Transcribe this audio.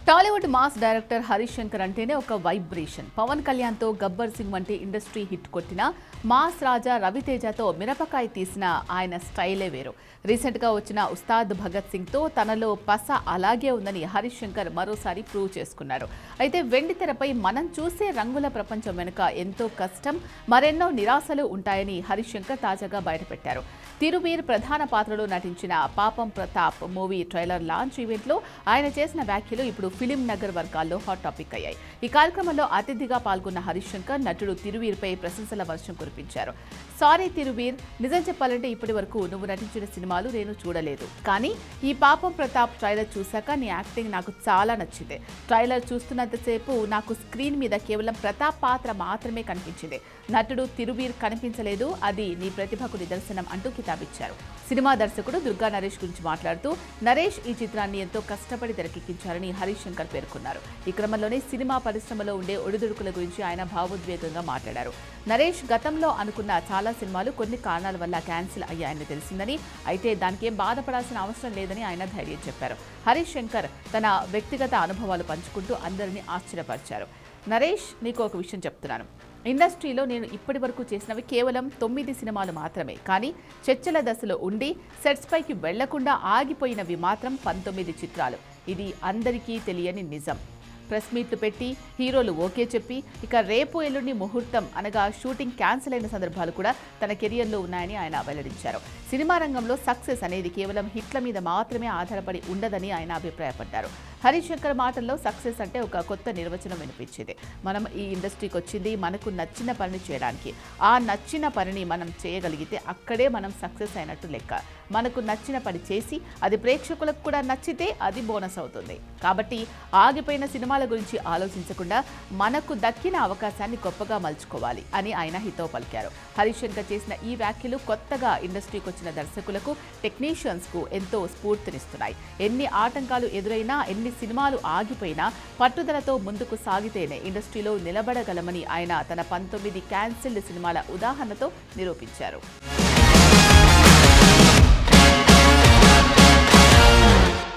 Tollywood mass director Harish Shankar అంటేనే ఒక vibration. Pawan కళ్యాణ్తో గబ్బర్ సింగ్ వంటి ఇండస్ట్రీ హిట్ కొట్టిన మాస్ రాజా రవితేజతో మిరపకాయ తీసిన ఆయన స్టైలే వేరు. రీసెంట్గా వచ్చిన ఉస్తాద్ భగత్ సింగ్తో తనలో పస అలాగే ఉందని హరీష్ శంకర్ మరోసారి ప్రూవ్ చేసుకున్నారు. అయితే వెండి తెరపై మనం చూసే రంగుల ప్రపంచం వెనుక ఎంతో కష్టం, మరెన్నో నిరాశలు ఉంటాయని హరీష్ శంకర్ తాజాగా బయటపెట్టారు. తిరువీర్ ప్రధాన పాత్రలో నటించిన పాపం ప్రతాప్ మూవీ ట్రైలర్ లాంచ్ ఈవెంట్లో ఆయన చేసిన వ్యాఖ్యలు ఇప్పుడు ఫిలిం నగర్ వర్గాల్లో హాట్ టాపిక్ అయ్యాయి. ఈ కార్యక్రమంలో అతిథిగా పాల్గొన్న హరీష్ శంకర్ నటుడు తిరువీర్పై ప్రశంసల వర్షం కురిపించారు. సారీ తిరువీర్, నిజం చెప్పాలంటే ఇప్పటి వరకు నువ్వు నటించిన సినిమాలు నేను చూడలేదు, కానీ ఈ పాపం ప్రతాప్ ట్రైలర్ చూశాక నీ యాక్టింగ్ నాకు చాలా నచ్చింది. ట్రైలర్ చూస్తున్నంతసేపు నాకు స్క్రీన్ మీద కేవలం ప్రతాప్ పాత్ర మాత్రమే కనిపించింది. నటుడు తిరువీర్ కనిపించలేదు, అది నీ ప్రతిభకు నిదర్శనం అంటూ కితాబిచ్చారు. సినిమా దర్శకుడు దుర్గా నరేష్ గురించి మాట్లాడుతూ, నరేష్ ఈ చిత్రాన్ని ఎంతో కష్టపడి తెరకెక్కించారని హరీష్ శంకర్ పేర్కొన్నారు. ఈ క్రమంలోనే సినిమా పరిశ్రమలో ఉండే ఒడిదుడుకుల గురించి ఆయన భావోద్వేగంగా మాట్లాడారు. నరేష్ గతంలో అనుకున్న చాలా సినిమాలు కొన్ని కారణాల వల్ల క్యాన్సిల్ అయ్యాయని తెలిసిందని, అయితే దానికి ఏం బాధపడాల్సిన అవసరం లేదని ఆయన ధైర్యం చెప్పారు. హరీష్ శంకర్ తన వ్యక్తిగత అనుభవాలు పంచుకుంటూ అందరినీ ఆశ్చర్యపరిచారు. నరేష్, నీకు ఒక విషయం చెప్తున్నాను. ఇండస్ట్రీలో నేను ఇప్పటి వరకు చేసినవి కేవలం 9 సినిమాలు మాత్రమే, కానీ చర్చల దశలో ఉండి సెట్స్ పైకి వెళ్లకుండా ఆగిపోయినవి మాత్రం 19 చిత్రాలు. ఇది అందరికీ తెలియని నిజం. ప్రెస్ మీట్లు పెట్టి హీరోలు ఓకే చెప్పి ఇక రేపు ఎల్లుండి ముహూర్తం అనగా షూటింగ్ క్యాన్సిల్ అయిన సందర్భాలు కూడా తన కెరియర్లో ఉన్నాయని ఆయన వెల్లడించారు. సినిమా రంగంలో సక్సెస్ అనేది కేవలం హిట్ల మీద మాత్రమే ఆధారపడి ఉండదని ఆయన అభిప్రాయపడ్డారు. హరీష్ శంకర్ మాటల్లో సక్సెస్ అంటే ఒక కొత్త నిర్వచనం వినిపించింది. మనం ఈ ఇండస్ట్రీకి వచ్చింది మనకు నచ్చిన పనిని చేయడానికి. ఆ నచ్చిన పనిని మనం చేయగలిగితే అక్కడే మనం సక్సెస్ అయినట్టు లెక్క. మనకు నచ్చిన పని చేసి అది ప్రేక్షకులకు కూడా నచ్చితే అది బోనస్ అవుతుంది. కాబట్టి ఆగిపోయిన సినిమాల గురించి ఆలోచించకుండా మనకు దక్కిన అవకాశాన్ని గొప్పగా మలుచుకోవాలి అని ఆయన హితవు పలికారు. హరీష్ శంకర్ చేసిన ఈ వ్యాఖ్యలు కొత్తగా ఇండస్ట్రీకి వచ్చిన దర్శకులకు, టెక్నీషియన్స్కు ఎంతో స్ఫూర్తినిస్తున్నాయి. ఎన్ని ఆటంకాలు ఎదురైనా, ఎన్ని సినిమాలు ఆగిపోయినా పట్టుదలతో ముందుకు సాగితేనే ఇండస్ట్రీలో నిలబడగలమని ఆయన తన 19 క్యాన్సిల్డ్ సినిమాల ఉదాహరణతో నిరూపించారు.